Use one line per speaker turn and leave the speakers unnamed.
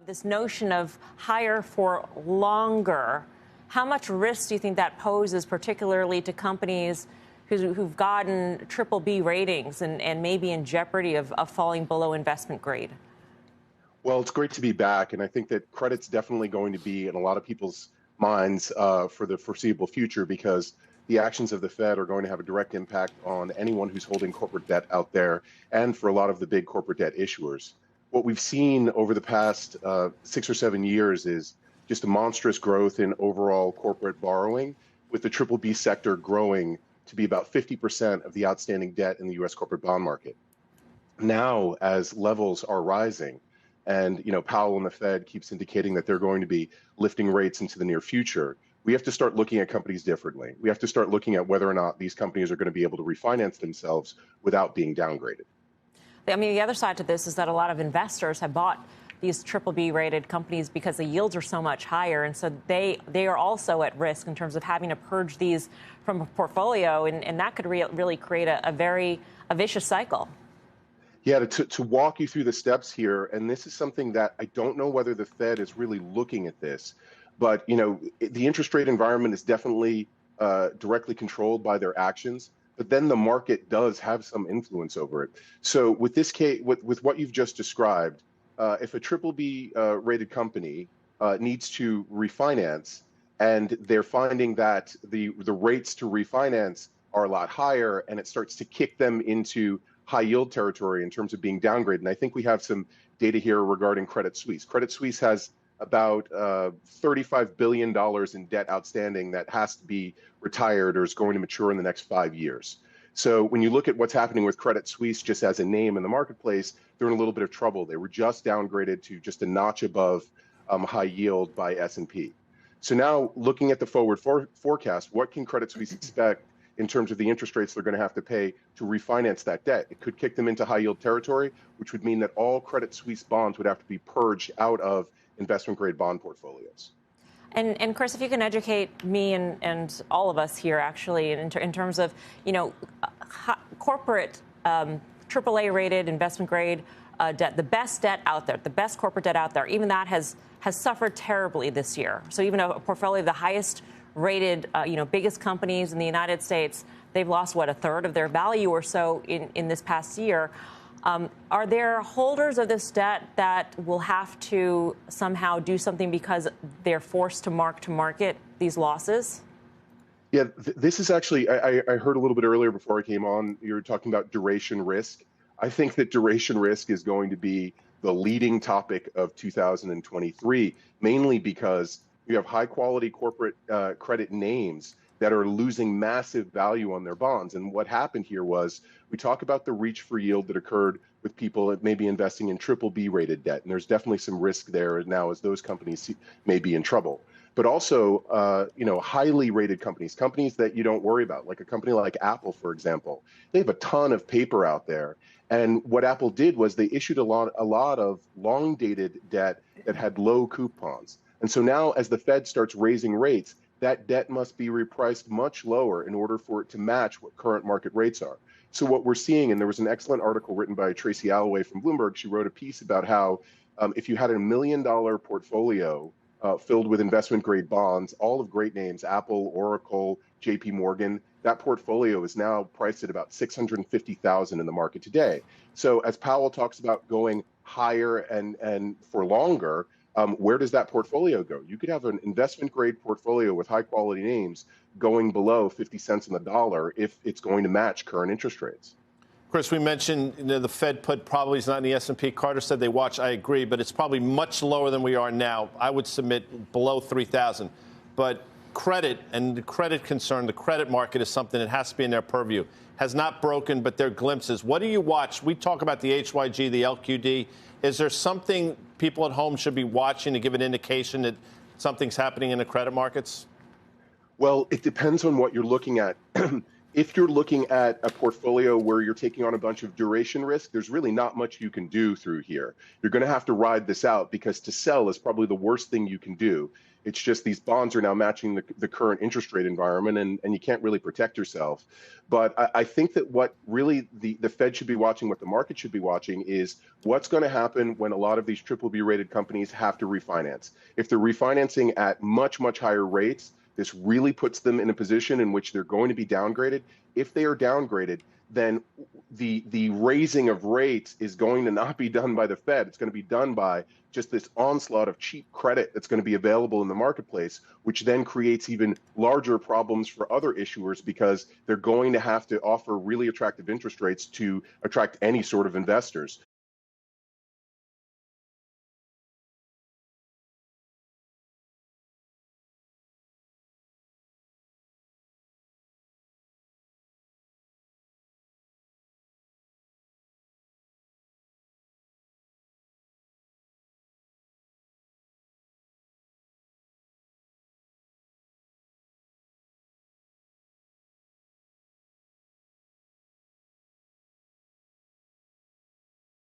This notion of higher for longer, how much risk do you think that poses, particularly to companies who've gotten triple B ratings and may be in jeopardy of falling below investment grade?
Well, it's great to be back, and I think that credit's definitely going to be in a lot of people's minds for the foreseeable future, because the actions of the Fed are going to have a direct impact on anyone who's holding corporate debt out there, and for a lot of the big corporate debt issuers. What we've seen over the past 6 or 7 years is just a monstrous growth in overall corporate borrowing, with the triple B sector growing to be about 50% of the outstanding debt in the U.S. corporate bond market. Now, as levels are rising, and Powell and the Fed keeps indicating that they're going to be lifting rates into the near future, we have to start looking at companies differently. We have to start looking at whether or not these companies are going to be able to refinance themselves without being downgraded.
I mean, the other side to this is that a lot of investors have bought these triple B rated companies because the yields are so much higher. And so they are also at risk in terms of having to purge these from a portfolio. And that could really create a vicious cycle.
Yeah, to walk you through the steps here, and this is something that I don't know whether the Fed is really looking at this, but the interest rate environment is definitely directly controlled by their actions, but then the market does have some influence over it. So with this case, with what you've just described, if a triple B rated company needs to refinance, and they're finding that the rates to refinance are a lot higher, and it starts to kick them into high yield territory in terms of being downgraded. And I think we have some data here regarding Credit Suisse. Credit Suisse has about $35 billion in debt outstanding that has to be retired or is going to mature in the next 5 years. So when you look at what's happening with Credit Suisse just as a name in the marketplace, they're in a little bit of trouble. They were just downgraded to just a notch above high yield by S&P. So now looking at the forward forecast, what can Credit Suisse expect in terms of the interest rates they're going to have to pay to refinance that debt? It could kick them into high yield territory, which would mean that all Credit Suisse bonds would have to be purged out of investment grade bond portfolios.
And Chris, if you can educate me and all of us here, actually, in terms of, corporate AAA rated investment grade debt, the best debt out there, the best corporate debt out there, even that has suffered terribly this year. So even a portfolio of the highest rated, biggest companies in the United States, they've lost, a third of their value or so in this past year. Are there holders of this debt that will have to somehow do something because they're forced to market these losses?
Yeah, this is actually, I heard a little bit earlier before I came on, you were talking about duration risk. I think that duration risk is going to be the leading topic of 2023, mainly because you have high quality corporate credit names that are losing massive value on their bonds. And what happened here was, we talk about the reach for yield that occurred with people that may be investing in triple B rated debt. And there's definitely some risk there now as those companies may be in trouble. But also, highly rated companies that you don't worry about, like a company like Apple, for example. They have a ton of paper out there. And what Apple did was they issued a lot of long dated debt that had low coupons. And so now as the Fed starts raising rates, that debt must be repriced much lower in order for it to match what current market rates are. So what we're seeing, and there was an excellent article written by Tracy Alloway from Bloomberg, she wrote a piece about how if you had $1 million portfolio filled with investment grade bonds, all of great names, Apple, Oracle, JP Morgan, that portfolio is now priced at about $650,000 in the market today. So as Powell talks about going higher and for longer, where does that portfolio go? You could have an investment grade portfolio with high quality names going below 50 cents on the dollar if it's going to match current interest rates.
Chris, we mentioned the Fed put probably is not in the S&P. Carter said they watch. I agree, but it's probably much lower than we are now. I would submit below 3,000. But credit and the credit concern, the credit market is something that has to be in their purview. Has not broken, but there are glimpses. What do you watch? We talk about the HYG, the LQD. Is there something people at home should be watching to give an indication that something's happening in the credit markets?
Well, it depends on what you're looking at. if you're looking at a portfolio where you're taking on a bunch of duration risk, there's really not much you can do through here. You're going to have to ride this out because to sell is probably the worst thing you can do. It's just these bonds are now matching the current interest rate environment, and you can't really protect yourself. But I think that what really the Fed should be watching, what the market should be watching, is what's going to happen when a lot of these triple B rated companies have to refinance. If they're refinancing at much, much higher rates, this really puts them in a position in which they're going to be downgraded. If they are downgraded, then the raising of rates is going to not be done by the Fed. It's going to be done by just this onslaught of cheap credit that's going to be available in the marketplace, which then creates even larger problems for other issuers because they're going to have to offer really attractive interest rates to attract any sort of investors.